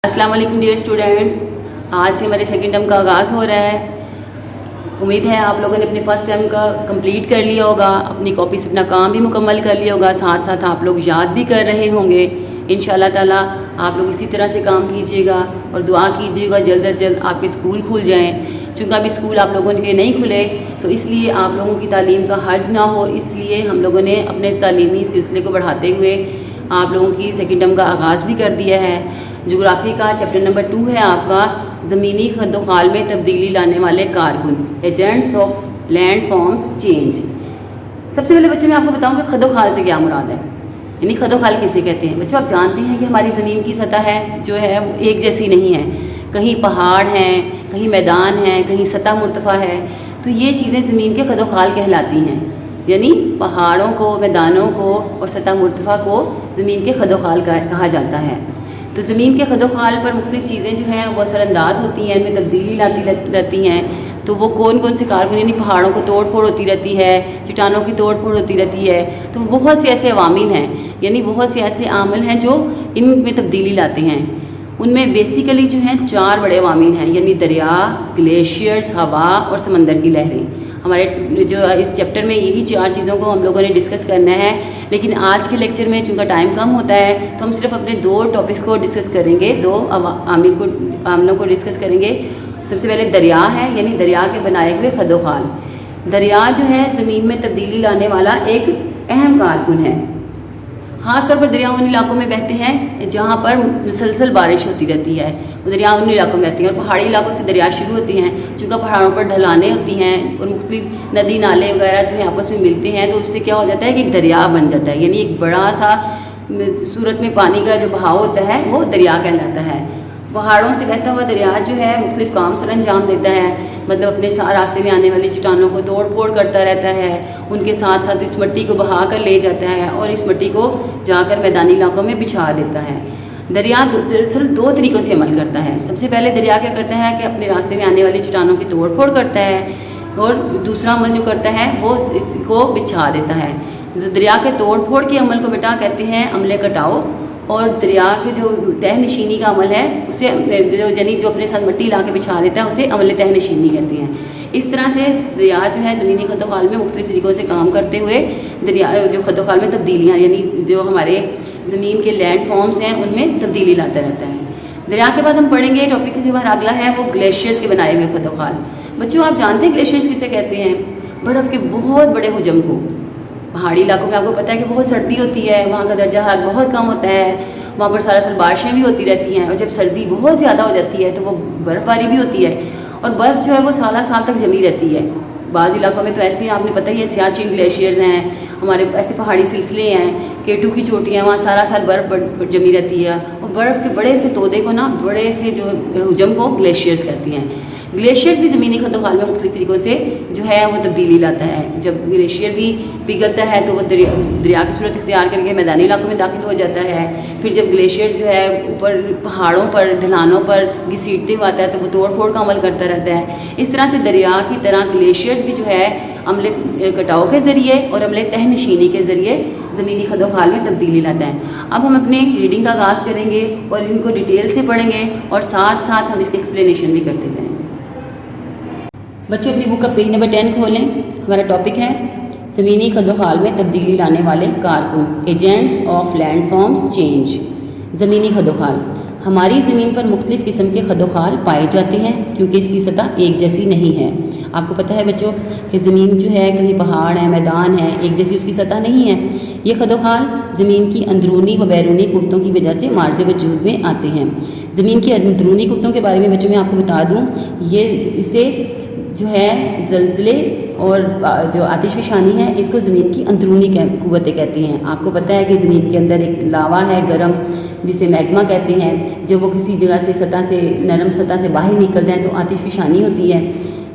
अस्सलाम वालेकुम dear students, आज से हमारे सेकेंड टर्म का आगाज़ हो रहा है। उम्मीद है आप लोगों ने अपने फ़र्स्ट टर्म का कंप्लीट कर लिया होगा, अपनी कॉपी से अपना काम भी मुकम्मल कर लिया होगा, साथ साथ आप लोग याद भी कर रहे होंगे। इंशाअल्लाह ताला आप लोग इसी तरह से काम कीजिएगा और दुआ कीजिएगा जल्द अज जल्द आपके स्कूल खुल जाएँ। चूँकि अभी स्कूल आप लोगों के नहीं खुले तो इसलिए आप लोगों की तालीम का हर्ज ना हो, इसलिए हम लोगों ने अपने तालीमी सिलसिले को बढ़ाते हुए आप लोगों की सेकेंड टर्म का आगाज़ भी कर दिया है। जोग्राफ़ी का चैप्टर नंबर 2 है आपका ज़मीनी खदोखाल में तब्दीली लाने वाले कारकुन, agents of land forms change. सबसे पहले बच्चों मैं आपको बताऊं कि खदोखाल से क्या मुराद है, यानी खदोखाल किसे कहते हैं। बच्चों आप जानते हैं कि हमारी ज़मीन की सतह है जो है वो एक जैसी नहीं है, कहीं पहाड़ हैं, कहीं मैदान हैं, कहीं सतह मुर्तफ़ा है। तो ये चीज़ें ज़मीन के खदोखाल कहलाती हैं, यानी पहाड़ों को, मैदानों को और सतह मुर्तफ़ा को ज़मीन के खदोखाल कहा जाता है। तो ज़मीन के खदोखाल पर मुख्तलिफ़ चीज़ें जो हैं वो असरअंदाज होती हैं, इनमें तब्दीली लाती रहती हैं। तो वो कौन कौन से कारकुन, यानी पहाड़ों को तोड़ फोड़ होती रहती है, चट्टानों की तोड़ फोड़ होती रहती है। तो बहुत से ऐसे अवामिल हैं, यानी बहुत से ऐसे आमिल हैं जो इनमें तब्दीली लाते हैं। उनमें बेसिकली जो हैं 4 बड़े अवामिल हैं, यानी दरिया, ग्लेशियर्स, हवा और समंदर की लहरें। हमारे जो इस चैप्टर में यही 4 चीज़ों को हम लोगों ने डिस्कस करना है, लेकिन आज के लेक्चर में चूँकि टाइम कम होता है तो हम सिर्फ अपने 2 टॉपिक्स को डिस्कस करेंगे, 2 आमिलों को डिस्कस करेंगे। सबसे पहले दरिया है, यानी दरिया के बनाए हुए खदोखाल। दरिया जो है ज़मीन में तब्दीली लाने वाला एक अहम कारकुन है। ख़ास तौर पर दरिया उन इलाकों में बहते हैं जहाँ पर मुसलसल बारिश होती रहती है, वो दरिया उन इलाकों में बहती हैं। और पहाड़ी इलाकों से दरिया शुरू होती हैं, चूँकि पहाड़ों पर ढलानें होती हैं और मुख्तलिफ नदी नाले वगैरह जो है आपस में मिलते हैं, तो उससे क्या हो जाता है कि एक दरिया बन जाता है, यानी एक बड़ा सा सूरत में पानी का जो बहाव होता है वो दरिया कहलाता है। पहाड़ों से बहता हुआ दरिया जो है मुख्तलिफ काम सर अंजाम देता है, मतलब अपने रास्ते में आने वाली चट्टानों को तोड़ फोड़ करता रहता है, उनके साथ साथ इस मिट्टी को बहा कर ले जाता है और इस मिट्टी को जाकर मैदानी इलाकों में बिछा देता है। दरिया दरअसल 2 तरीक़ों से अमल करता है। सबसे पहले दरिया क्या करता है कि अपने रास्ते में आने वाली चट्टानों की तोड़ फोड़ करता है, और दूसरा अमल जो करता है वो इसको बिछा देता है। दरिया के तोड़ फोड़ के अमल को बेटा कहते हैं अमले कटाओ, और दरिया के जो तह नशीनी का अमल है उसे जो अपने साथ मिट्टी ला के बिछा देता है उसे अमल तह नशीनी कहते हैं। इस तरह से दरिया जो है ज़मीनी खदोखाल में मुख्तलिफ़ तरीक़ों से काम करते हुए दरिया जो खदोखाल में तब्दीलियाँ, यानी जो हमारे ज़मीन के लैंड फॉर्म्स हैं उनमें तब्दीली लाता रहता है। दरिया के बाद हम पढ़ेंगे टॉपिक के बाद अगला है वो ग्लेशियर्स के बनाए हुए खदोखाल। बच्चों आप जानते हैं ग्लेशियर्स किसे कहते हैं? बर्फ़ के बहुत बड़े हुजम को। पहाड़ी इलाकों में आपको पता है कि बहुत सर्दी होती है, वहाँ का दर्जा हरारत बहुत कम होता है, वहाँ पर साल बारिशें भी होती रहती हैं, और जब सर्दी बहुत ज़्यादा हो जाती है तो वो बर्फ़बारी भी होती है, और बर्फ़ जो है वो साल तक जमी रहती है। बाज़ इलाकों में तो ऐसे ही आपने पता ही है, सियाचिन ग्लेशियर्स हैं, हमारे ऐसे पहाड़ी सिलसिले हैं, K2 की चोटियाँ, वहाँ सारा साल बर्फ़ जमी रहती है, और बर्फ़ के बड़े से तोदे को ना, बड़े से जो हुजम को ग्लेशियर्स कहती हैं। ग्लेशियर्स भी ज़मीनी खदोखाल में मुख्तलिफ़ तरीक़ों से जो है वो तब्दीली लाता है। जब ग्लेशियर भी पिघलता है तो वो दरिया की सूरत इख्तियार करके मैदानी इलाकों में दाखिल हो जाता है। फिर जब ग्लेशियर जो है ऊपर पहाड़ों पर, ढलानों पर घसीटते हुए आता है तो वो तोड़ फोड़ का अमल करता रहता है। इस तरह से दरिया की तरह ग्लेशियर भी जो है अमले कटाव के ज़रिए और अमले तह नशीनी के ज़रिए ज़मीनी खदोखाल में तब्दीली लाता है। अब हम अपने रीडिंग का आगाज़ करेंगे और इनको डिटेल से पढ़ेंगे और साथ साथ हम इसके एक्सप्लेनेशन भी करते जाएंगे। बच्चों अपनी बुक का पेज नंबर 10 खोलें। हमारा टॉपिक है ज़मीनी खदोखाल में तब्दीली लाने वाले कारकुन, agents of land forms change. ज़मीनी खदोखाल, हमारी ज़मीन पर मुख्तलिफ़ किस्म के खदोखाल पाए जाते हैं क्योंकि इसकी सतह एक जैसी नहीं है। आपको पता है बच्चों कि ज़मीन जो है कहीं पहाड़ है, मैदान है, एक जैसी उसकी सतह नहीं है। ये खदोखाल ज़मीन की अंदरूनी व बैरूनी कुव्वतों की वजह से मार्ज़ वजूद में आते हैं। ज़मीन की अंदरूनी कुव्वतों के बारे में बच्चों मैं आपको बता दूँ, ये इसे जो है ज़लज़ले और जो आतिशफ़शानी है इसको ज़मीन की अंदरूनी कुव्वतें कहती हैं। आपको पता है कि ज़मीन के अंदर एक लावा है गर्म, जिसे मैग्मा कहते हैं। जब वो किसी जगह से सतह से, नरम सतह से बाहर निकल जाए तो आतिशफ़शानी होती है,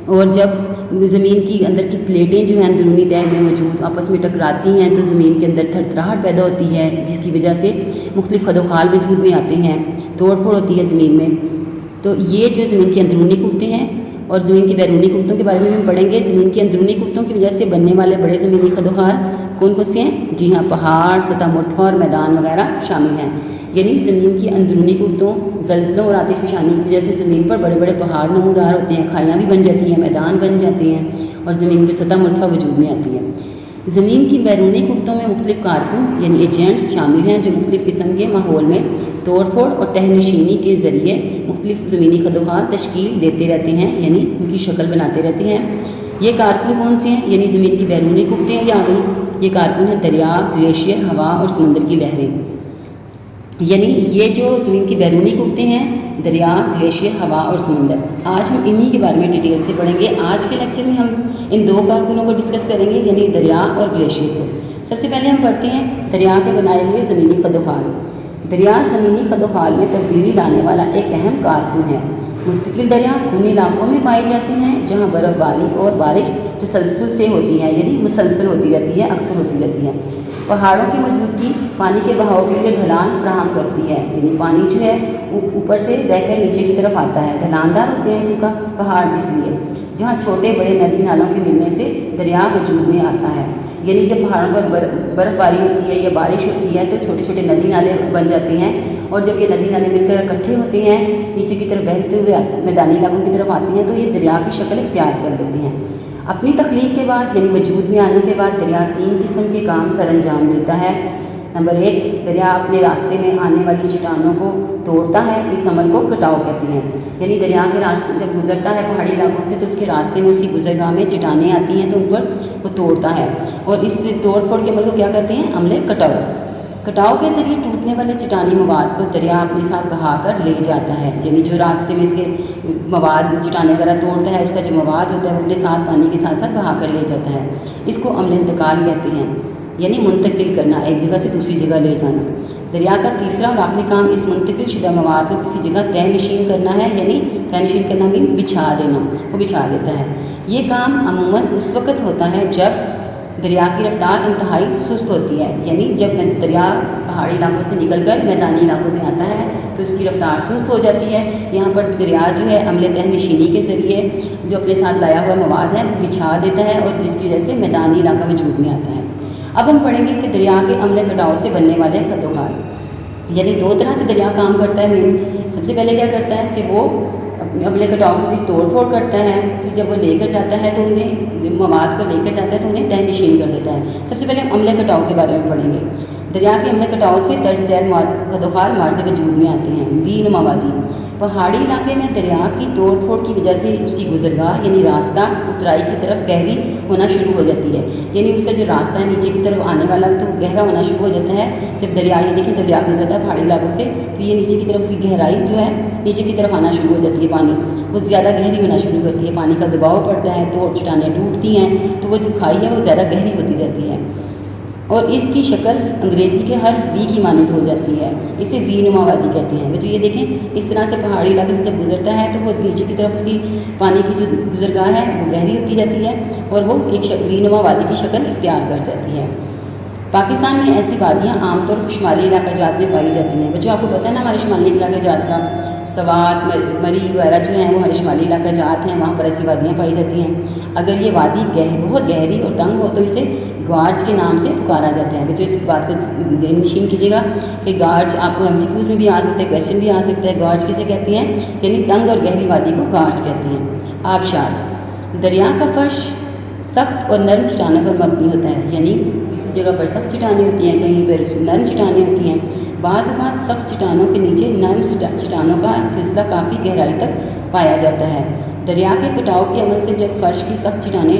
और जब ज़मीन की अंदर की प्लेटें जो हैं अंदरूनी तह में मौजूद आपस में टकराती हैं तो ज़मीन के अंदर थरथराहट पैदा होती है, जिसकी वजह से मुख्तलिफ़ खदोखाल वजूद में आते हैं, तोड़ फोड़ होती है ज़मीन में। तो ये जो ज़मीन की अंदरूनी कुव्वतें हैं, और ज़मीन की बैरूनी कुव्वतों के बारे में हम पढ़ेंगे। ज़मीन की अंदरूनी कुव्वतों की वजह से बनने वाले बड़े ज़मीनी खदोखाल کون کون سے ہیں؟ جی ہاں، پہاڑ، سطح مرتفع اور میدان وغیرہ شامل ہیں۔ یعنی زمین کی اندرونی قوتوں، زلزلوں اور آتش فشانی کی وجہ سے زمین پر بڑے بڑے پہاڑ نمودار ہوتے ہیں، کھائیاں بھی بن جاتی ہیں، میدان بن جاتے ہیں اور زمین پر سطح مرتفع وجود میں آتی ہے۔ زمین کی بیرونی قوتوں میں مختلف کارکن یعنی ایجنٹس شامل ہیں جو مختلف قسم کے ماحول میں توڑ پھوڑ اور تہ نشینی کے ذریعے مختلف زمینی خدوخال تشکیل دیتے رہتے ہیں، یعنی ان کی شکل بناتے رہتے ہیں۔ یہ کارکن کون سے ہیں؟ یعنی زمین کی بیرونی قوتیں یہ آ گئیں، یہ کارکن ہیں دریا، گلیشیئر، ہوا اور سمندر کی لہریں۔ یعنی یہ جو زمین کی بیرونی قوتیں ہیں، دریا، گلیشیئر، ہوا اور سمندر، آج ہم انہی کے بارے میں ڈیٹیل سے پڑھیں گے۔ آج کے لیکچر میں ہم ان دو کارکنوں کو ڈسکس کریں گے، یعنی دریا اور گلیشیئرز کو۔ سب سے پہلے ہم پڑھتے ہیں دریا کے بنائے ہوئے زمینی خدوخال۔ دریا زمینی خدوخال میں تبدیلی لانے والا ایک اہم کارکن ہے۔ مستقل دریا ان علاقوں میں پائے جاتے ہیں جہاں برف باری اور بارش تسلسل سے ہوتی ہے، یعنی مسلسل ہوتی رہتی ہے، اکثر ہوتی رہتی ہے۔ پہاڑوں کی موجودگی پانی کے بہاؤ کے لیے ڈھلان فراہم کرتی ہے، یعنی پانی جو ہے اوپر سے بہہ کر نیچے کی طرف آتا ہے، ڈھلاندار ہوتے ہیں چونکہ پہاڑ، اس لیے جہاں چھوٹے بڑے ندی نالوں کے ملنے سے دریا وجود میں آتا ہے۔ یعنی جب پہاڑوں پر برف باری ہوتی ہے یا بارش ہوتی ہے تو چھوٹے چھوٹے ندی نالے بن جاتے ہیں، اور جب یہ ندی نالے مل کر اکٹھے ہوتے ہیں، نیچے کی طرف بہتے ہوئے میدانی علاقوں کی طرف آتے ہیں، تو یہ دریا کی شکل اختیار کر لیتے ہیں۔ اپنی تخلیق کے بعد یعنی وجود میں آنے کے بعد دریا 3 قسم کے کام سر انجام دیتا ہے۔ نمبر 1، دریا اپنے راستے میں آنے والی چٹانوں کو توڑتا ہے، اس عمل کو کٹاؤ کہتے ہیں۔ یعنی دریا کے راستے جب گزرتا ہے پہاڑی علاقوں سے تو اس کے راستے میں، اس کی گزرگاہ میں چٹانیں آتی ہیں تو ان پر وہ توڑتا ہے، اور اس توڑ پھوڑ کے عمل کو کیا کہتے ہیں؟ عمل کٹاؤ۔ کٹاؤ کے ذریعے ٹوٹنے والے چٹانی مواد کو دریا اپنے ساتھ بہا کر لے جاتا ہے، یعنی جو راستے میں اس کے مواد چٹانیں وغیرہ توڑتا ہے، اس کا جو مواد ہوتا ہے وہ اپنے ساتھ پانی کے ساتھ ساتھ بہا کر لے جاتا ہے۔ اس کو عمل انتقال کہتے ہیں، یعنی منتقل کرنا، ایک جگہ سے دوسری جگہ لے جانا۔ دریا کا تیسرا اور آخری کام اس منتقل شدہ مواد کو کسی جگہ تہ نشین کرنا ہے، یعنی تہ نشین کرنا مین بچھا دینا، وہ بچھا دیتا ہے۔ یہ کام عموماً اس وقت ہوتا ہے جب دریا کی رفتار انتہائی سست ہوتی ہے، یعنی جب دریا پہاڑی علاقوں سے نکل کر میدانی علاقوں میں آتا ہے تو اس کی رفتار سست ہو جاتی ہے۔ یہاں پر دریا جو ہے عمل تہ نشینی کے ذریعے جو اپنے ساتھ لایا ہوا مواد ہے وہ بچھا دیتا ہے، اور جس کی وجہ سے میدانی علاقہ وجود میں آتا ہے۔ اب ہم پڑھیں گے کہ دریا کے عمل کٹاؤ سے بننے والے خدوخال، یعنی 2 طرح سے دریا کام کرتا ہے مین۔ سب سے پہلے کیا کرتا ہے کہ وہ عمل کٹاؤ کی توڑ پھوڑ کرتا ہے، پھر جب وہ لے کر جاتا ہے تو انہیں مواد کو لے کر جاتا ہے تو انہیں تہ نشین کر دیتا ہے۔ سب سے پہلے ہم عمل کٹاؤ کے بارے میں پڑھیں گے۔ دریا کے عمل کٹاؤ سے درج ذیل خدوخال مارز وجود میں آتے ہیں۔ وی نما وادی، پہاڑی علاقے میں دریا کی توڑ پھوڑ کی وجہ سے اس کی گزرگاہ یعنی راستہ اترائی کی طرف گہری ہونا شروع ہو جاتی ہے، یعنی اس کا جو راستہ ہے نیچے کی طرف آنے والا تو وہ گہرا ہونا شروع ہو جاتا ہے۔ جب دریا یہ دیکھیں دریا گزرتا ہے پہاڑی علاقوں سے تو یہ نیچے کی طرف اس کی گہرائی جو ہے نیچے کی طرف آنا شروع ہو جاتی ہے، پانی وہ زیادہ گہری ہونا شروع کرتی ہے، پانی کا دباؤ پڑتا ہے تو چٹانیں ٹوٹتی ہیں تو وہ جو کھائی ہے وہ زیادہ گہری ہوتی جاتی ہے، اور اس کی شکل انگریزی کے حرف وی کی مانند ہو جاتی ہے، اسے وی نما وادی کہتے ہیں۔ بچوں یہ دیکھیں اس طرح سے پہاڑی علاقے سے جب گزرتا ہے تو وہ نیچے کی طرف اس کی پانی کی جو گزرگاہ ہے وہ گہری ہوتی جاتی ہے اور وہ ایک وی نما وادی کی شکل اختیار کر جاتی ہے۔ پاکستان میں ایسی وادیاں عام طور پر شمالی علاقہ جات میں پائی جاتی ہیں۔ بچوں آپ کو پتہ ہے نا ہمارے شمالی علاقہ جات کا سوات، مری وغیرہ جو ہیں وہ ہمارے شمالی علاقہ جات ہیں، وہاں پر ایسی وادیاں پائی جاتی ہیں۔ اگر یہ وادی بہت گہری اور تنگ ہو تو اسے گارج کے نام سے پکارا جاتا ہے۔ بچوں اس بات کو ذہن نشین کیجیے گا کہ گارج آپ کو MCQs میں بھی آ سکتا ہے، کویشچن بھی آ سکتا ہے۔ گارج کسے کہتے ہیں؟ یعنی تنگ اور گہری وادی کو گارج کہتے ہیں۔ آبشار، دریا کا فرش سخت اور نرم چٹانوں پر مبنی ہوتا ہے، یعنی کسی جگہ پر سخت چٹانیں ہوتی ہیں، کہیں پر نرم چٹانیں ہوتی ہیں۔ بعض اوقات سخت چٹانوں کے نیچے نرم چٹانوں کا سلسلہ کافی گہرائی تک پایا جاتا ہے۔ دریا کے کٹاؤ کے عمل سے جب فرش کی سخت چٹانیں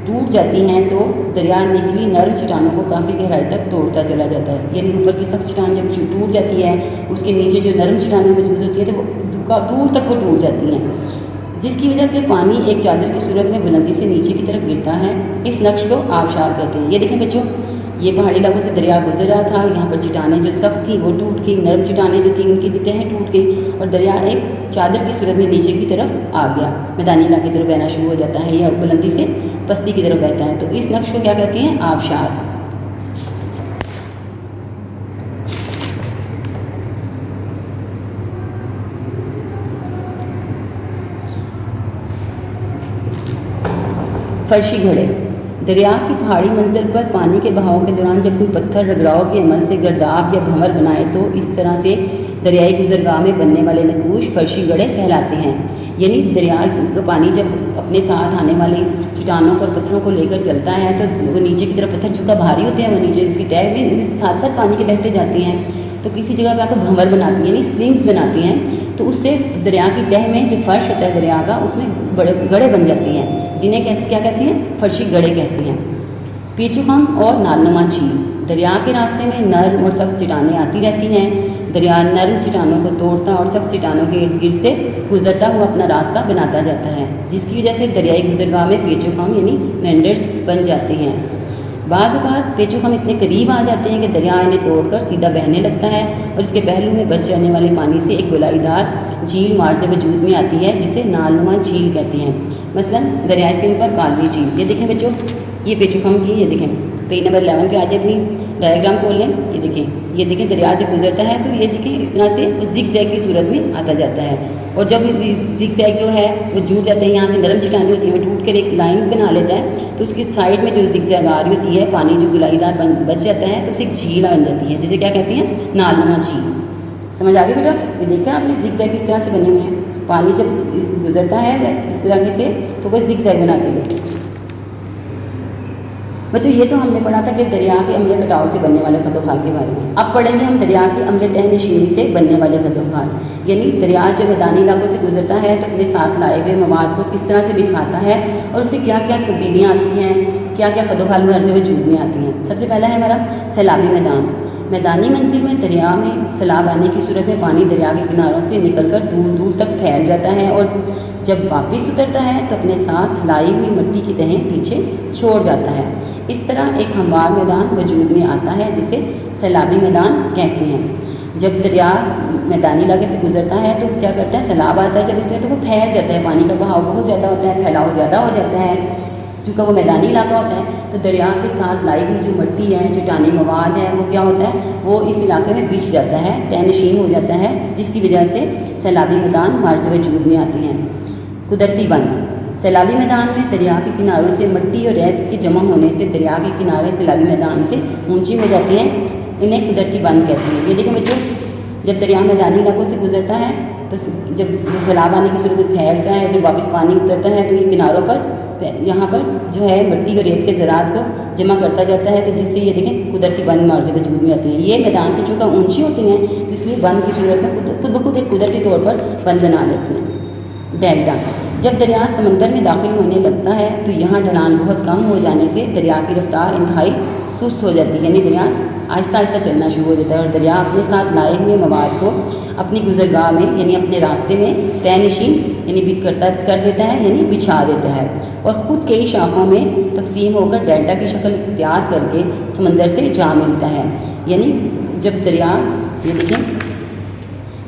ٹوٹ جاتی ہیں تو دریا نچلی نرم چٹانوں کو کافی گہرائی تک توڑتا چلا جاتا ہے، یعنی اوپر کی سخت چٹان جب ٹوٹ جاتی ہے اس کے نیچے جو نرم چٹانیں موجود ہوتی ہیں تو وہ دور تک وہ ٹوٹ جاتی ہیں، جس کی وجہ سے پانی ایک چادر کی صورت میں بلندی سے نیچے کی طرف گرتا ہے۔ اس نقش کو آبشار کہتے ہیں۔ یہ دیکھیں بچوں، یہ پہاڑی علاقوں سے دریا گزر رہا تھا، یہاں پر چٹانیں جو سخت تھیں وہ ٹوٹ گئی، نرم چٹانیں جو تھیں ان کی بھی تہیں ٹوٹ گئی اور دریا ایک چادر کی صورت میں نیچے کی طرف آ گیا، میدانی علاقے کی طرف بہنا شروع ہو جاتا ہے یا بلندی سے پستی کی طرف بہتا ہے، تو اس نقش کو کیا کہتے ہیں؟ آبشار۔ فرشی گھڑے، دریا کی پہاڑی منزل پر پانی کے بہاؤ کے دوران جب کوئی پتھر رگڑاؤ کے عمل سے گرداب یا بھنور بنائے تو اس طرح سے دریائی گزرگاہ میں بننے والے نقوش فرشی گڑھے کہلاتے ہیں۔ یعنی دریا کا پانی جب اپنے ساتھ آنے والی چٹانوں کو اور پتھروں کو لے کر چلتا ہے تو وہ نیچے کی طرف پتھر چونکہ بھاری ہوتے ہیں، وہ نیچے اس کی تہ میں ساتھ ساتھ پانی کے بہتے جاتی ہیں، تو کسی جگہ پہ آ کر بھنور بناتی ہیں، یعنی سوئنگس بناتی ہیں، تو اس سے دریا کی تہ میں جو فرش ہوتا ہے دریا کا، اس میں بڑے گڑھے بن جاتی ہیں، جنہیں کیسے کیا کہتے ہیں؟ فرشی گڑھے کہتے ہیں۔ پیچو خم اور نالنما جھیل، دریا کے راستے میں نرم اور سخت چٹانیں آتی رہتی ہیں۔ دریا نرم چٹانوں کو توڑتا اور سخت چٹانوں کے ارد گرد سے گزرتا ہوا اپنا راستہ بناتا جاتا ہے، جس کی وجہ سے دریائی گزرگاہ میں پیچو خم یعنی مینڈرز بن جاتے ہیں۔ بعض اوقات پیچو خم اتنے قریب آ جاتے ہیں کہ دریا انہیں توڑ کر سیدھا بہنے لگتا ہے اور اس کے پہلو میں بچ جانے والے پانی سے ایک گولائی دار جھیل مارز وجود میں آتی ہے، جسے نالنما جھیل کہتے ہیں۔ مثلاً دریائے سندھ پر کالوی جھیل، یہ دیکھیں بچوں، یہ پیچو خم کی، یہ دیکھیں پیج نمبر 11 پہ آ جائے، اپنی ڈائیگرام کھول لیں، یہ دیکھیں دریا جب گزرتا ہے تو یہ دیکھیں اس طرح سے وہ زگ زیگ کی صورت میں آتا جاتا ہے، اور جب زگ زیگ جو ہے وہ جوڑ جاتے ہیں، یہاں سے نرم چٹانیں ہوتی ہیں، وہ ٹوٹ کر ایک لائن بنا لیتا ہے، تو اس کی سائڈ میں جو زگ زیگ آ رہی ہوتی ہے، پانی جو گلائی دار بچ جاتا ہے تو اسے ایک جھیل بن جاتی ہے، جسے کیا کہتے ہیں؟ نالنما جھیل۔ سمجھ آ گئی بیٹا؟ یہ دیکھیں آپ نے زگ زیگ کس طرح سے بنے ہوئے ہیں، پانی جب گزرتا ہے اس طرح سے تو وہ زگ زیگ بناتے ہوئے۔ بچوں یہ تو ہم نے پڑھا تھا کہ دریا کے عملے کٹاؤ سے بننے والے خد و خال کے بارے میں۔ اب پڑھیں گے ہم دریا کے عملے تہ نشینی سے بننے والے خد و خال، یعنی دریا جب میدانی علاقوں سے گزرتا ہے تو اپنے ساتھ لائے ہوئے مواد کو کس طرح سے بچھاتا ہے اور اسے کیا کیا تبدیلیاں آتی ہیں، کیا کیا خد و خال مرز وجود میں آتی ہیں۔ سب سے پہلا ہے ہمارا سیلابی میدان۔ میدانی منزل میں دریا میں سیلاب آنے کی صورت میں پانی دریا کے کناروں سے نکل کر دور دور تک پھیل جاتا ہے، اور جب واپس اترتا ہے تو اپنے ساتھ لائی ہوئی مٹی کی تہیں پیچھے چھوڑ جاتا ہے۔ اس طرح ایک ہموار میدان وجود میں آتا ہے جسے سیلابی میدان کہتے ہیں۔ جب دریا میدانی علاقے سے گزرتا ہے تو کیا کرتا ہے؟ سیلاب آتا ہے جب اس میں تو وہ پھیل جاتا ہے، پانی کا بہاؤ بہت زیادہ ہوتا ہے، پھیلاؤ زیادہ ہو جاتا ہے، چونکہ وہ میدانی علاقہ ہوتا ہے تو دریا کے ساتھ لائی ہوئی جو مٹی ہے، چٹانی مواد ہے، وہ کیا ہوتا ہے؟ وہ اس علاقے میں بچھ جاتا ہے، تہ نشین ہو جاتا ہے، جس کی وجہ سے سیلابی میدان مارز وجود میں آتے ہیں۔ قدرتی بند، سیلابی میدان میں دریا کے کناروں سے مٹی اور ریت کے جمع ہونے سے دریا کے کنارے سیلابی میدان سے اونچی ہو جاتی ہیں، انہیں قدرتی بند کہتے ہیں۔ یہ دیکھیں بچوں، جب دریا میدانی علاقوں سے گزرتا ہے تو جب سیلاب آنے کی صورت میں پھیلتا ہے، جب واپس پانی اترتا ہے تو یہ کناروں پر یہاں پر جو ہے مٹی اور ریت کے ذرات کو جمع کرتا جاتا ہے، تو جس سے یہ دیکھیں قدرتی بند مارز وجود میں آتی ہیں۔ یہ میدان سے چونکہ اونچی ہوتی ہیں تو اس لیے بند کی صورت میں خود بخود ایک قدرتی طور پر بند بنا لیتی ہیں۔ ڈیلٹا، جب دریا سمندر میں داخل ہونے لگتا ہے تو یہاں ڈھلان بہت کم ہو جانے سے دریا کی رفتار انتہائی سست ہو جاتی ہے، یعنی دریا آہستہ آہستہ چلنا شروع ہو جاتا ہے اور دریا اپنے ساتھ لائے ہوئے مواد کو اپنی گزرگاہ میں یعنی اپنے راستے میں تہ نشین یعنی کر دیتا ہے، یعنی بچھا دیتا ہے، اور خود کئی شاخوں میں تقسیم ہو کر ڈیلٹا کی شکل اختیار کر کے سمندر سے جا ملتا ہے۔ یعنی جب دریا یہ دیکھیں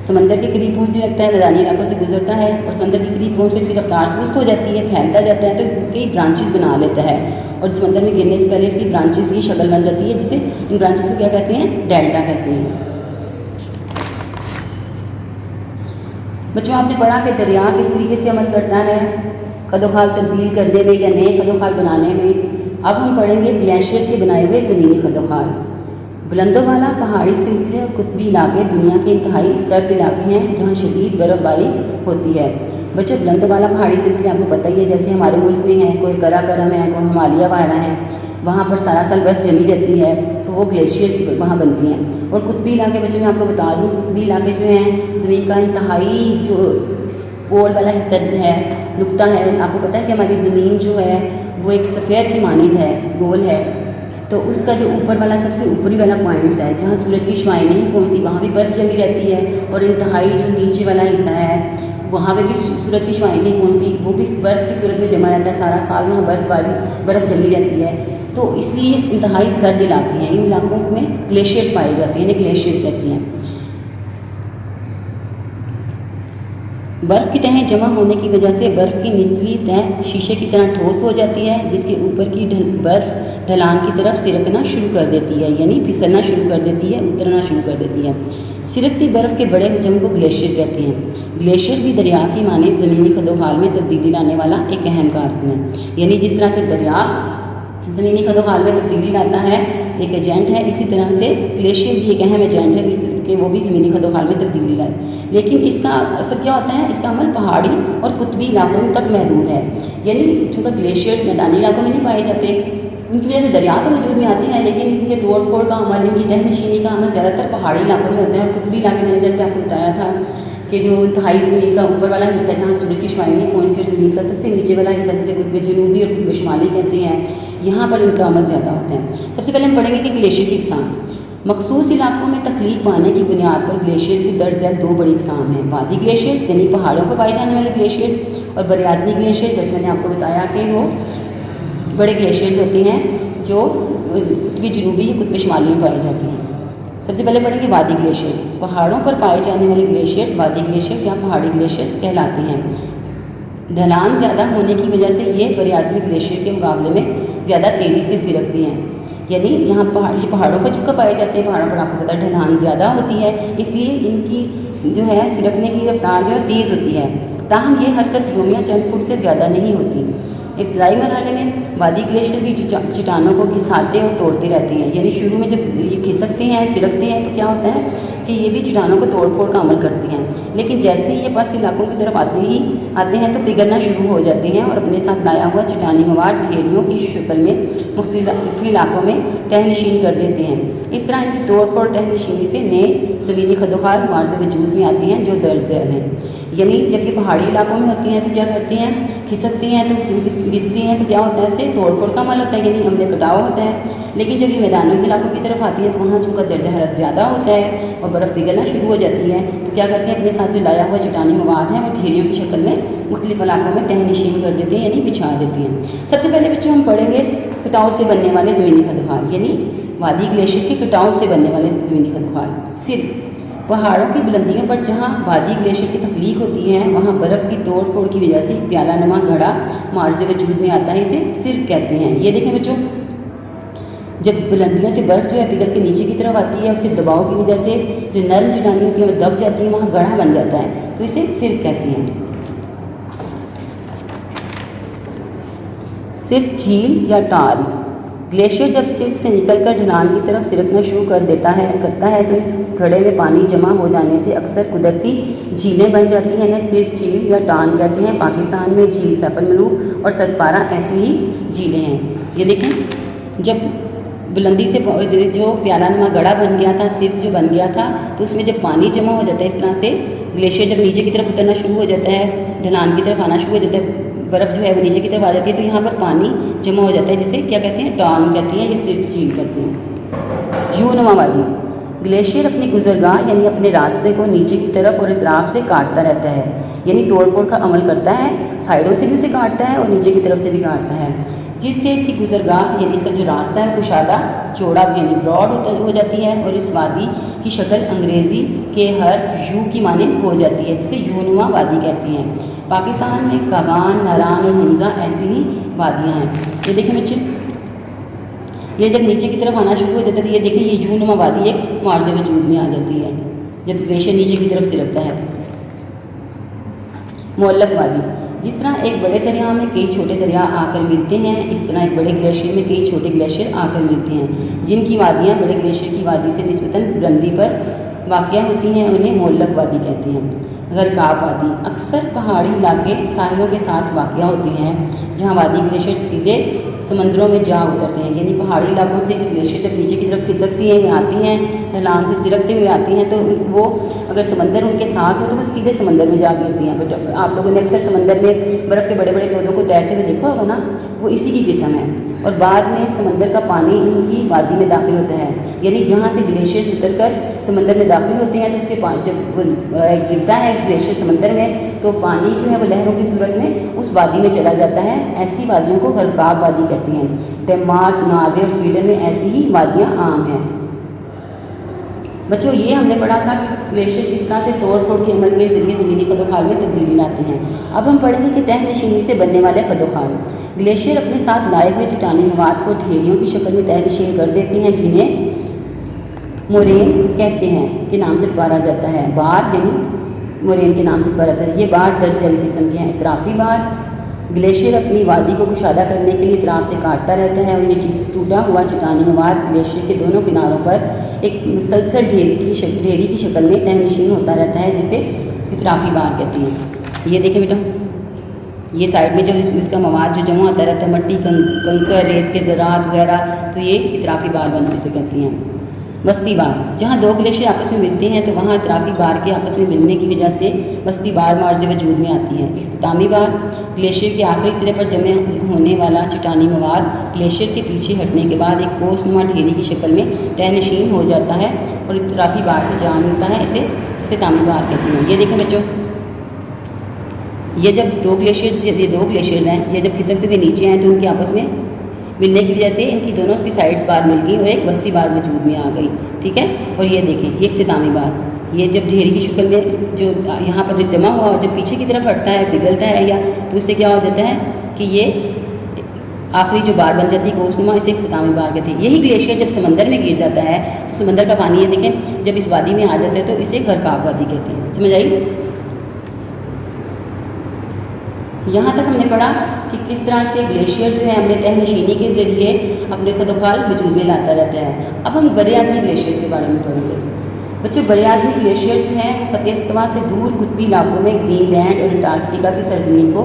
سمندر کے قریب پہنچنے لگتا ہے، میدانی علاقوں سے گزرتا ہے اور سمندر کے قریب پہنچ کر اس کی رفتار سست ہو جاتی ہے، پھیلتا جاتا ہے، تو کئی برانچز بنا لیتا ہے، اور سمندر میں گرنے سے پہلے اس کی برانچز کی شکل بن جاتی ہے، جسے ان برانچز کو کیا کہتے ہیں؟ ڈیلٹا کہتے ہیں۔ بچوں آپ نے پڑھا کہ دریا کس طریقے سے عمل کرتا ہے خد و خال تبدیل کرنے میں یا نئے خد و خال بنانے میں۔ اب ہم پڑھیں گے گلیشیئرز کے بنائے ہوئے زمینی خد و خال۔ بلندوں والا پہاڑی سلسلے اور قطبی علاقے دنیا کے انتہائی سرد علاقے ہیں جہاں شدید برف باری ہوتی ہے۔ بچوں بلندوں والا پہاڑی سلسلے آپ کو پتہ ہی ہے، جیسے ہمارے ملک میں ہیں، کوئی کرا کرم ہے، کوئی ہمالیہ وغیرہ ہیں، وہاں پر سارا سال برف جمی رہتی ہے تو وہ گلیشیئرز وہاں بنتی ہیں۔ اور قطبی علاقے بچوں میں آپ کو بتا دوں، قطبی علاقے جو ہیں زمین کا انتہائی جو پول والا حصہ ہے، نقطہ ہے، آپ کو پتہ ہے کہ ہماری زمین جو ہے وہ ایک سفیر کی مانند ہے، گول ہے، تو اس کا جو اوپر والا سب سے اوپری والا پوائنٹس ہے جہاں سورج کی شعاعیں نہیں پہنچتی وہاں بھی برف جمی رہتی ہے، اور انتہائی جو نیچے والا حصہ ہے وہاں پہ بھی سورج کی شعاعیں نہیں پہنچتی، وہ بھی برف کی صورت میں جمع رہتا ہے، سارا سال وہاں برف جمی رہتی ہے، تو اس لیے اس انتہائی سرد علاقے ہیں، ان علاقوں میں گلیشیئرز پائے جاتے ہیں، انہیں گلیشیئرز کہتے ہیں۔ برف کی تہیں جمع ہونے کی وجہ سے برف کی نچلی تہ شیشے کی طرح ٹھوس ہو جاتی ہے، جس کے اوپر کی برف ڈھلان کی طرف سرکنا شروع کر دیتی ہے، یعنی پھسلنا شروع کر دیتی ہے، اترنا شروع کر دیتی ہے۔ سرکتی برف کے بڑے حجم کو گلیشیئر کہتے ہیں۔ گلیشیئر بھی دریا کی مانند زمینی خد و خال میں تبدیلی لانے والا ایک اہم کارکن ہے، یعنی جس طرح سے دریا ज़मीनी खदोखाल में तब्दीली लाता है, एक एजेंट है। इसी तरह से ग्लेशियर भी एक अहम एजेंट है कि वो भी ज़मीनी खदोखाल में तब्दीली लाए। लेकिन इसका असर क्या होता है, इसका अमल पहाड़ी और कुतबी इलाकों तक महदूद है। यानी चूँकि ग्लेशियर्स मैदानी इलाकों में नहीं पाए जाते, उनकी वजह से दरिया तो वजूद में आते हैं, लेकिन इनके तोड़ फोड़ का अमल, इनकी तहनशीनी का अमल ज़्यादातर पहाड़ी इलाकों में होता है। और कुतबी इलाके मैंने जैसे आपको बताया था कि जो इंतहाई ज़मीन का ऊपर वाला हिस्सा जहाँ सूरज की शुआएं नहीं पहुँचती, और ज़मीन का सबसे नीचे वाला हिस्सा जिसे कुतब जनूबी और कुतब शुमाली कहते हैं, यहाँ पर इनका अमल ज़्यादा होता है। सबसे पहले हम पढ़ेंगे कि ग्लेशियर की इकसाम। मखसूस इलाकों में तख्लीक पाने की बुनियाद पर ग्लेशियर की दर्ज झैल 2 बड़ी इकसाम हैं। वादी ग्लेशियर्स यानी पहाड़ों पर पाए जाने वाले ग्लेशियर्स, और बरियाज़मी ग्लेशियर जैसे मैंने आपको बताया कि वो बड़े ग्लेशियर्स होते हैं जो कुतबी जनूबी या कुतब शुमाली में पाए जाते हैं। सबसे पहले पढ़ेंगे वादी ग्लेशियर्स। पहाड़ों पर पाए जाने वाले ग्लेशियर्स वादी ग्लेशियर या पहाड़ी ग्लेशियर्स कहलाते हैं। ढलान ज़्यादा होने की वजह से ये बरियाज़मी ग्लेशियर के मुकाबले में ज़्यादा तेज़ी से सिरकती हैं। यानी यहाँ पहाड़ों पर चूँकि पाए जाते हैं, पहाड़ों पर आपको पता है ढलान ज़्यादा होती है, इसलिए इनकी जो है सिरकने की रफ्तार जो है तेज़ होती है। ताहम ये हरकत योमिया चंद फुट से ज़्यादा नहीं होती। इब्तदाई मरहले में वादी ग्लेशियर भी चट्टानों को घिसाते और तोड़ते रहते हैं। यानी शुरू में जब ये खिसकते हैं, सिरकते हैं, तो क्या होता है कि ये भी चट्टानों को तोड़ फोड़ का अमल करते हैं। लेकिन जैसे ही ये पस्त इलाकों की तरफ आते हैं तो पिघलना शुरू हो जाते हैं और अपने साथ लाया हुआ चट्टानी मवाद ढेरियों की शक्ल में मुख्तलिफ इलाकों में तहनशीन कर देते हैं। इस तरह इनकी तोड़ फोड़ तहनशीनी से नए ज़मीनी खदोखाल मार्ज़ वजूद में आती हैं जो दर्ज झैल हैं। यानी जब ये पहाड़ी इलाकों में होती हैं तो क्या करती हैं, खिसकती हैं, तो घिसती हैं, तो क्या होता है, उससे तोड़ फोड़ का अमल होता है, यानी हमले कटाव होता है। लेकिन जब ये मैदानी इलाकों की तरफ आती हैं तो वहाँ चूँकि दर्जा हरारत ज़्यादा होता है और बर्फ़ पिघलना शुरू हो जाती है, तो क्या करते हैं, अपने साथ जो लाया हुआ चट्टानी मवाद है वो ढेरियों की शक्ल में मुख्तलिफ इलाकों में तहनशीन कर देते हैं, यानी बिछा देते हैं। सबसे पहले बच्चों हम पढ़ेंगे कटाव से बनने वाले ज़मीनी खदोखाल, यानी वादी ग्लेशियर के कटाव से बनने वाले ज़मीनी खदोखाल। सिर्फ पहाड़ों की बुलंदियों पर जहाँ वादी ग्लेशियर की तख्लीक होती है, वहाँ बर्फ़ की तोड़ फोड़ की वजह से प्याला नुमा घड़ा मार्ज़ वजूद में आता है, इसे सिर कहते हैं। ये देखें बच्चों, जब बुलंदियों से बर्फ़ जो है पिघल के नीचे की तरफ आती है, उसके दबाव की वजह से जो नरम चट्टानें होती हैं वो दब जाती हैं, वहाँ गढ़ा बन जाता है, तो इसे सिर कहते हैं। सिर झील या टाल। ग्लेशियर जब सिल्क से निकलकर ढलान की तरफ सिरकना शुरू करता है तो इस घड़े में पानी जमा हो जाने से अक्सर कुदरती झीलें बन जाती हैं, इन्हें सिल्क झील या टान कहते हैं। पाकिस्तान में झील सैफुल मलूक और सतपारा ऐसी ही झीलें हैं। ये देखें, जब बुलंदी से जो प्याला नुमा गड़ा बन गया था, सिल्क जो बन गया था, तो उसमें जब पानी जमा हो जाता है, इस तरह से ग्लेशियर जब नीचे की तरफ उतरना शुरू हो जाता है, ढलान की तरफ आना शुरू हो जाता है, बर्फ़ जो है वो नीचे की तरफ आ जाती है, तो यहाँ पर पानी जमा हो जाता है, जिसे क्या कहते हैं, टान कहती हैं, ये सिल्क झील कहते हैं। यूनुमा वादी। ग्लेशियर अपनी गुजरगाह यानी अपने रास्ते को नीचे की तरफ और इतराफ़ से काटता रहता है, यानी तोड़ फोड़ का अमल करता है, साइडों से भी उसे काटता है और नीचे की तरफ से भी काटता है, जिससे इसकी गुजरगाह यानी इसका जो रास्ता है कुशादा चौड़ा यानी ब्रॉड हो जाती है और इस वादी की शक्ल अंग्रेज़ी के हर्फ यू की मानिंद हो जाती है, जिसे यूनुमा वादी कहती हैं। पाकिस्तान में कागान, नारान और हमजा ऐसी ही वादियाँ हैं। ये देखें बच्चे, ये जब नीचे की तरफ आना शुरू हो जाता है तो ये देखें, ये यूनुमा वादी एक मार्ज़ वजूद में आ जाती है जब ग्लेशियर नीचे की तरफ से लगता है। मुअल्लक वादी। जिस तरह एक बड़े दरिया में कई छोटे दरिया आकर मिलते हैं, इस तरह एक बड़े ग्लेशियर में कई छोटे ग्लेशियर आकर मिलते हैं। जिनकी वादियाँ बड़े ग्लेशियर की वादी से निस्बतन बुलंदी पर वाक़या होती हैं, उन्हें मुअल्लक वादी कहते हैं। गरकाब वादी। अक्सर पहाड़ी इलाके साहिलों के साथ वाक़या होते हैं, जहाँ वादी ग्लेशियर सीधे समंदरों में जा उतरते हैं। यानी पहाड़ी इलाकों से ग्लेशियर जब नीचे की तरफ खिसकती हैं या आती हैं, ढलान से सिरकते हुए आती हैं, तो वो अगर समंदर उनके साथ हो तो वो सीधे समंदर में जा गिरती हैं। बट आप लोगों ने अक्सर समंदर में बर्फ़ के बड़े बड़े तोदों को तैरते हुए देखा होगा ना, वो इसी की किस्म है। और बाद में समंदर का पानी इनकी वादी में दाखिल होता है, यानी जहाँ से ग्लेशियर्स उतरकर समंदर में दाखिल होते हैं तो उसके जब वो गिरता है ग्लेशियर समंदर में, तो पानी जो है वो लहरों की सूरत में उस वादी में चला जाता है। ऐसी वादियों को गरकाब वादी कहते हैं। डेनमार्क, नॉर्वे और स्वीडन में ऐसी ही वादियाँ आम हैं। बच्चों, ये हमने पढ़ा था कि ग्लेशियर किस तरह से तोड़ फोड़ के अमल के ज़रिए ज़मीनी खदोखाल में तब्दीली लाते हैं। अब हम पढ़ेंगे कि तहनशीनी से बनने वाले खदोखाल। ग्लेशियर अपने साथ लाए हुए चट्टानी मवाद को ढेरियों की शक्ल में तहनशीन कर देते हैं, जिन्हें मोरेन कहते हैं के नाम से पुकारा जाता है। बार यानी मोरेन के नाम से पुकारा जाता है। ये बार दर्ज झैल किस्म के हैं। इतराफ़ी बार ग्लेशियर अपनी वादी को कुशादा करने के लिए इतराफ़ से काटता रहता है और ये टूटा हुआ चट्टानी मवाद ग्लेशियर के दोनों किनारों पर एक मुसलसल ढेरी की शक्ल में तहनशीन होता रहता है, जिसे इतराफ़ी बार कहती हैं। ये देखें बेटा, ये साइड में जो इसका मवाद जो जमा होता रहता है, मट्टी, कंकर, रेत के ज़रात वगैरह, तो ये इतराफ़ी बार बनने से कहती हैं। वस्ती बार, जहाँ दो ग्लेशियर आपस में मिलते हैं तो वहाँ इतराफ़ी बार के आपस में मिलने की वजह से वस्ती बार मार्ज़ वजूद में आती है। इख्तितामी बार, ग्लेशियर के आखिरी सिरे पर जमे होने वाला चट्टानी मवाद ग्लेशियर के पीछे हटने के बाद एक कोसनुमा ढेरी की शक्ल में तहनशीन हो जाता है और इतराफ़ी बार से जा मिलता है, इसे इख्तितामी बार कहती हैं। ये देखें बच्चों, ये जब दो ग्लेशियर्स हैं, ये जब खिसकते हुए नीचे आए तो उनके आपस में मिलने की वजह से इनकी दोनों की साइड्स बार मिल गई और एक वस्ती बार वजूद में आ गई, ठीक है। और ये देखें, ये इख्तितामी बार, ये जब ढेरी की शक्ल में जो यहाँ पर जमा हुआ और जब पीछे की तरफ हटता है, पिघलता है या तो इससे क्या हो जाता है कि ये आखिरी जो बार बन जाती है कोसनुमा, इसे इख्तितामी बार कहते हैं। यही ग्लेशियर जब समंदर में गिर जाता है तो समंदर का पानी, ये देखें, जब इस वादी में आ जाता है तो इसे गरकाब वादी कहते हैं। समझ आई? यहाँ तक हमने पढ़ा कि किस तरह से ग्लेशियर जो है अपने तहनशीनी के ज़रिए अपने खुदखाल वजूद में लाता रहता है। अब हम बड़े आज़मी ग्लेशियर्स के बारे में पढ़ेंगे। बच्चों, बड़े आज़मी ग्लेशियर जो हैं वो ख़त्े इस्तवा से दूर कुतबी इलाकों में ग्रीनलैंड और अंटार्कटिका की सरजमीन को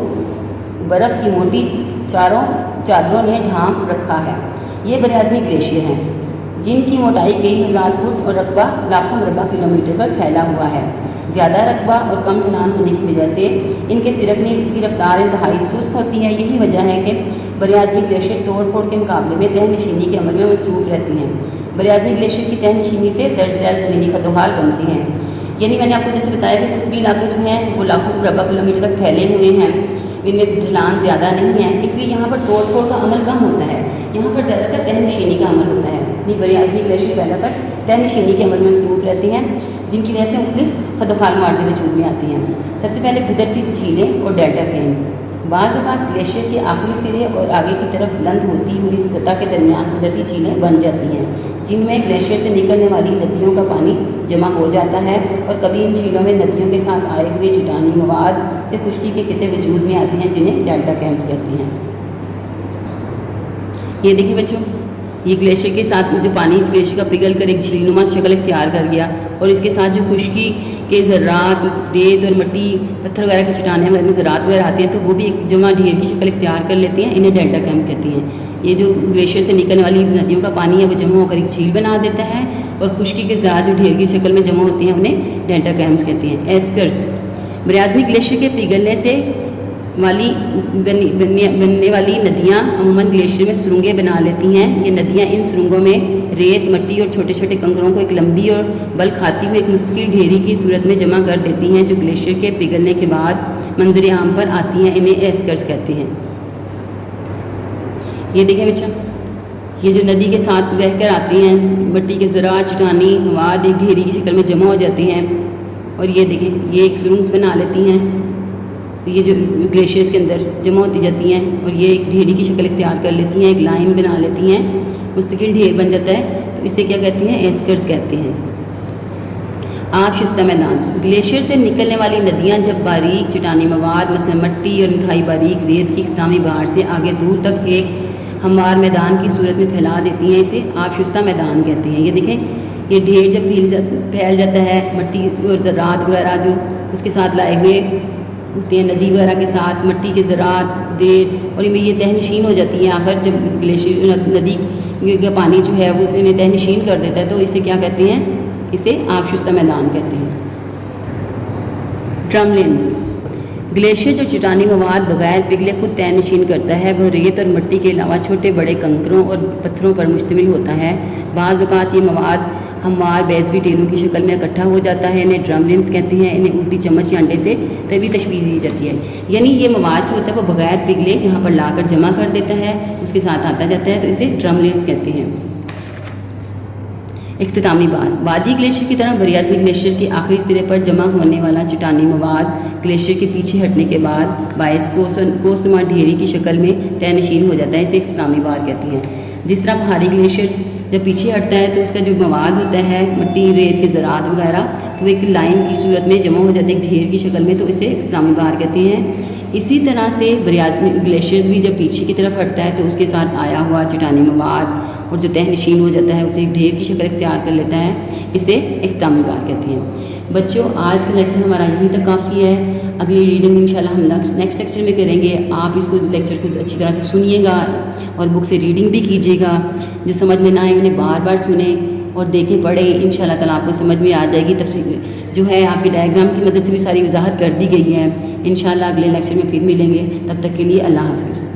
बर्फ़ की मोटी चादरों ने ढांप रखा है। ये बड़े आज़मी ग्लेशियर हैं जिनकी मोटाई कई हज़ार फुट और रकबा लाखों मरबा किलोमीटर पर फैला हुआ है। ज़्यादा रकबा और कम ढलान होने की वजह से इनके सिरकने की रफ्तार इंतहाई सुस्त होती है। यही वजह है कि बड़े-आज़मी ग्लेशियर तोड़ फोड़ के मुकाबले में तहनशीनी के अमल में मसरूफ़ रहती हैं। बड़े-आज़मी ग्लेशियर की तहनशीनी से दर्ज झैल ज़मीनी खदोहाल बनती हैं। यानी मैंने आपको जैसे बताया कि कुतबी इलाके जो हैं वो लाखों मरबा किलोमीटर तक फैले हुए हैं, इनमें ढलान ज़्यादा नहीं है, इसलिए यहाँ पर तोड़ फोड़ का अमल कम होता है। यहाँ पर ज़्यादातर तहनशीनी का अमल होता है। ये बड़े-आज़मी ग्लेशियर ज़्यादातर तहनशीनी के अमल में मसरूफ़ रहती हैं, जिनकी वजह से मुख्तलिफ खदोखाल मार्ज़े वजूद में आती हैं। सबसे पहले कुदरती झीलें और डेल्टा केव्स। बाज़ औक़ात ग्लेशियर के आखिरी सिरे और आगे की तरफ बुलंद होती हुई सतह के दरमियान कुदरती झीलें बन जाती हैं, जिनमें ग्लेशियर से निकलने वाली नदियों का पानी जमा हो जाता है और कभी इन झीलों में नदियों के साथ आए हुए चट्टानी मवाद से खुश्की के किते वजूद में आते हैं, जिन्हें डेल्टा केव्स कहती हैं। ये देखिए बच्चों, ये ग्लेशियर के साथ जो पानी इस ग्लेशियर का पिघल कर एक झीलनुमा शक्ल इख्तियार कर गया और इसके साथ जो खुश्की के ज़रात, रेत और मट्टी, पत्थर वगैरह की चट्टानें में ज़रात वगैरह आती हैं तो वो भी एक जमा ढेर की शक्ल इख्तियार कर लेती हैं, इन्हें डेल्टा केव्स कहती हैं। ये जो ग्लेशियर से निकलने वाली नदियों का पानी है वो जमा होकर एक झील बना देता है और खुश्की के ज़रात जो ढेर की शक्ल में जमा होती हैं उन्हें डेल्टा केव्स कहती हैं। एस्कर्स, बड़े-आज़मी ग्लेशियर के पिघलने से बनने वाली नदियाँ अमूमन ग्लेशियर में सुरंगें बना लेती हैं। ये नदियाँ इन सुरंगों में रेत, मट्टी और छोटे छोटे कंकरों को एक लंबी और बल खाती हुई एक मुस्तकिल ढेरी की सूरत में जमा कर देती हैं, जो ग्लेशियर के पिघलने के बाद मंजर आम पर आती हैं। इन्हें एस्कर्स कहते हैं। ये देखें बच्चा, ये जो नदी के साथ बहकर आती हैं, मट्टी के ज़रा चट्टानी मवाद एक ढेरी की शक्ल में जमा हो जाते हैं और ये देखें, ये एक सुरंग बना लेती हैं, ये जो ग्लेशियर्स के अंदर जमा होती जाती हैं और ये एक ढेरी की शक्ल इख्तियार कर लेती हैं, एक लाइन बना लेती हैं, मुस्तकिल ढेर बन जाता है, तो इसे क्या कहते हैं? एस्कर्स कहते हैं। आब शिस्ता मैदान, ग्लेशियर से निकलने वाली नदियाँ जब बारीक चट्टानी मवाद मसलन मट्टी और इंतहाई बारीक रेत की इख्तितामी बहार से आगे दूर तक एक हमवार मैदान की सूरत में फैला देती हैं, इसे आब शिस्ता मैदान कहते हैं। ये देखें, ये ढेर जब फैल जाता है, मट्टी और ज़रात वगैरह जो उसके साथ लाए हुए होते हैं, नदी वगैरह के साथ मट्टी के ज़रात देर और इनमें ये तहनशीन हो जाती है। आखिर जब ग्लेशियर नदी का पानी जो है वो इन्हें तहनशीन कर देता है, तो इसे क्या कहते हैं? इसे आबशिस्ता मैदान कहते हैं। ड्रमलिन्स, ग्लेशियर जो चट्टानी मवाद बगैर पिघले खुद तहनशीन करता है, वह रेत और मट्टी के अलावा छोटे बड़े कंकरों और पत्थरों पर मुश्तमिल होता है। बाज़ औक़ात ये मवाद हमवार बेज़वी टेलों की शक्ल में इकट्ठा हो जाता है, इन्हें ड्रमलिन्स कहते हैं। इन्हें उल्टी चम्मच या अंडे से तभी तशबीह दी जाती है, यानी ये मवाद जो होता है वो बगैर पिघले यहाँ पर लाकर जमा कर देता है, उसके साथ आता जाता है, तो इसे ड्रमलिन्स कहते हैं। इख्तितामी बार, वादी ग्लेशियर की तरह बड़े-आज़मी ग्लेशियर के आखिरी सिरे पर जमा होने वाला चट्टानी मवाद ग्लेशियर के पीछे हटने के बाद बायस कोसनुमा ढेरी की शक्ल में तहनशीन हो जाता है, इसे इख्तितामी बार कहती हैं। जिस तरह पहाड़ी ग्लेशियर جب پیچھے ہٹتا ہے تو اس کا جو مواد ہوتا ہے مٹی ریت کے ذرات وغیرہ تو ایک لائن کی صورت میں جمع ہو جاتے ہیں ایک ڈھیر کی شکل میں، تو اسے اختتامی بہار کہتے ہیں۔ اسی طرح سے براعظمی گلیشیئرز بھی جب پیچھے کی طرف ہٹتا ہے تو اس کے ساتھ آیا ہوا چٹانی مواد اور جو تہ نشین ہو جاتا ہے اسے ایک ڈھیر کی شکل اختیار کر لیتا ہے، اسے اختتامی بہار کہتے ہیں۔ بچوں آج کا لیکچر ہمارا یہیں تک کافی ہے، اگلی ریڈنگ انشاءاللہ ہم نیکسٹ لیکچر میں کریں گے۔ آپ اس کو لیکچر کو اچھی طرح سے سنیے گا اور بک سے ریڈنگ بھی کیجیے گا، جو سمجھ میں نہ آئے انہیں بار بار سنیں اور دیکھیں پڑھیں، انشاءاللہ تعالیٰ آپ کو سمجھ میں آ جائے گی۔ تفصیل جو ہے آپ کی ڈائیگرام کی مدد سے بھی ساری وضاحت کر دی گئی ہے۔ انشاءاللہ اگلے لیکچر میں پھر ملیں گے، تب تک کے لیے اللہ حافظ۔